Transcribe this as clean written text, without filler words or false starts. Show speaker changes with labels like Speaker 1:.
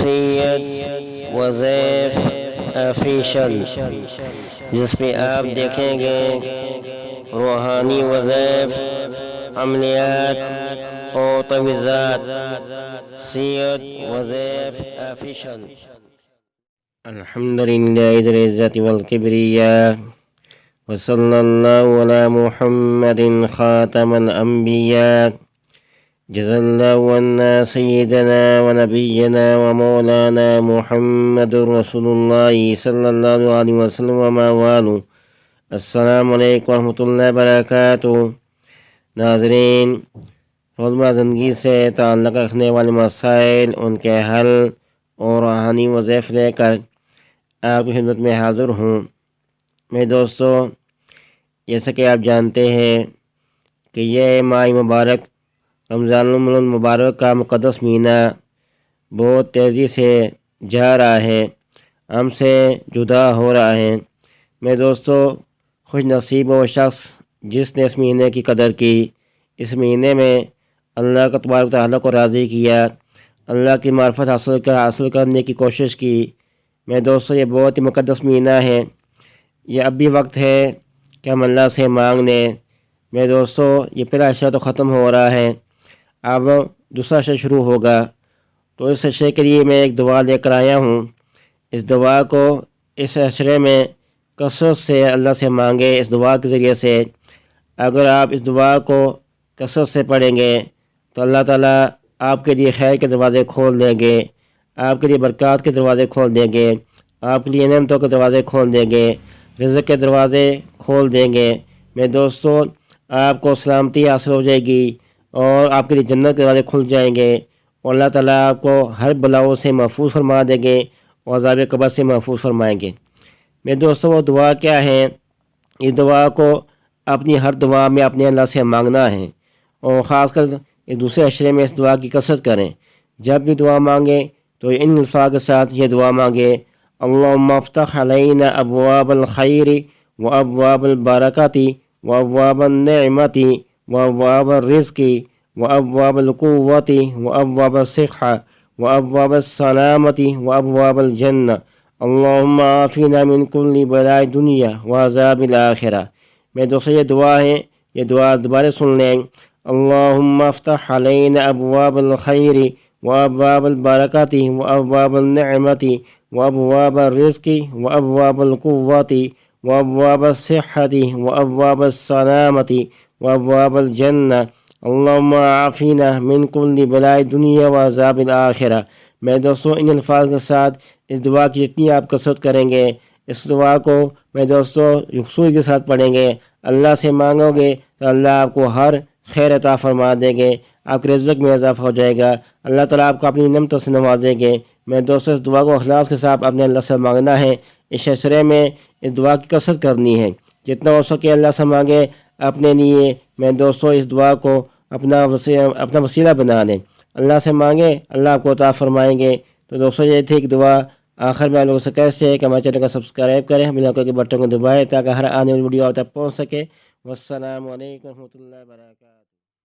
Speaker 1: سید وظیف official, جس پہ آپ دیکھیں گے روحانی وظائف، عملیات اور تجویزات۔ سید وظیف آفیشل۔ الحمد للہ ذی العزت والکبریاء، وصلی اللہ علی محمد خاتم الانبیاء۔ جزا اللہ عنا سیدنا ونبینا ومولانا محمد رسول اللہ صلی اللہ علیہ وسلم وما والہ۔ السلام علیکم ورحمۃ اللہ وبرکاتہ۔ ناظرین، روزمرہ زندگی سے تعلق رکھنے والے مسائل، ان کے حل اور روحانی وظائف لے کر آپ کی خدمت میں حاضر ہوں۔ میرے دوستو، جیسا کہ آپ جانتے ہیں کہ یہ ماہ مبارک رمضان المبارک کا مقدس مہینہ بہت تیزی سے جا رہا ہے، ہم سے جدا ہو رہا ہے۔ میرے دوستو، خوش نصیب وہ شخص جس نے اس مہینے کی قدر کی، اس مہینے میں اللہ کا تبارک و تعالیٰ کو راضی کیا، اللہ کی معرفت حاصل کرنے کی کوشش کی۔ میرے دوستو، یہ بہت ہی مقدس مہینہ ہے، یہ اب بھی وقت ہے کہ ہم اللہ سے مانگ لیں۔ میرے دوستو، یہ پہلا عشرہ تو ختم ہو رہا ہے، اب دوسرا عشرہ شروع ہوگا، تو اس عشرے کے لیے میں ایک دعا لے کر آیا ہوں۔ اس دعا کو اس عشرے میں کثرت سے اللہ سے مانگے۔ اس دعا کے ذریعے سے اگر آپ اس دعا کو کثرت سے پڑھیں گے تو اللہ تعالیٰ آپ کے لیے خیر کے دروازے کھول دیں گے، آپ کے لیے برکات کے دروازے کھول دیں گے، آپ کے لیے نعمتوں کے دروازے کھول دیں گے، رزق کے دروازے کھول دیں گے۔ میرے دوستو، آپ کو سلامتی حاصل ہو جائے گی اور آپ کے لیے جنت کے دروازے کھل جائیں گے، اور اللہ تعالیٰ آپ کو ہر بلاؤں سے محفوظ فرما دیں گے اور عذاب قبر سے محفوظ فرمائیں گے۔ میرے دوستو، وہ دعا کیا ہے؟ اس دعا کو اپنی ہر دعا میں اپنے اللہ سے مانگنا ہے، اور خاص کر اس دوسرے عشرے میں اس دعا کی کثرت کریں۔ جب بھی دعا مانگیں تو ان الفاظ کے ساتھ یہ دعا مانگیں: اللہم افتح علینا ابواب الخیر و ابواب البرکات و ابواب النعمت و ابواب الرزق و ابواب القوت و ابواب الصحہ و ابواب السلامت و ابواب الجنہ، اللہم عافینا من کل بلاء دنیا و عذاب الآخرہ۔ میرے دوستو، یہ دعا ہے، یہ دعا دوبارہ سن لیں: اللہم افتح علینا ابواب الخیر و ابواب البرکات و ابواب النعمت و ابواب الرزق و ابواب القوت و ابواب الصحة و ابواب السلامت و ابواب الجنہ، اللہم عافینا من کل بلاء دنیا و عذاب الآخرہ۔ میرے دوستو، ان الفاظ کے ساتھ اس دعا کی جتنی آپ کثرت کریں گے، اس دعا کو میرے دوستو یکسوئی کے ساتھ پڑھیں گے، اللہ سے مانگو گے تو اللہ آپ کو ہر خیر عطا فرما دیں گے، آپ کے رزق میں اضافہ ہو جائے گا، اللہ تعالیٰ آپ کو اپنی نعمتوں سے نوازیں گے۔ میرے دوستو، اس دعا کو اخلاص کے ساتھ اپنے اللہ سے مانگنا ہے۔ اس عشرے میں اس دعا کی کثرت کرنی ہے، جتنا ہو سکے اللہ سے مانگے اپنے لیے۔ میرے دوستو، اس دعا کو اپنا وسیلہ بنا دیں، اللہ سے مانگیں، اللہ آپ کو عطا فرمائیں گے۔ تو دوستو، یہ تھی ایک دعا۔ آخر میں آپ لوگوں سے کیسے ہے کہ ہمارے چینل کو سبسکرائب کریں، بیل آئیکن کے بٹن کو دبائیں تاکہ ہر آنے والی ویڈیو آپ تک پہنچ سکے۔ والسلام علیکم ورحمۃ اللہ وبرکاتہ۔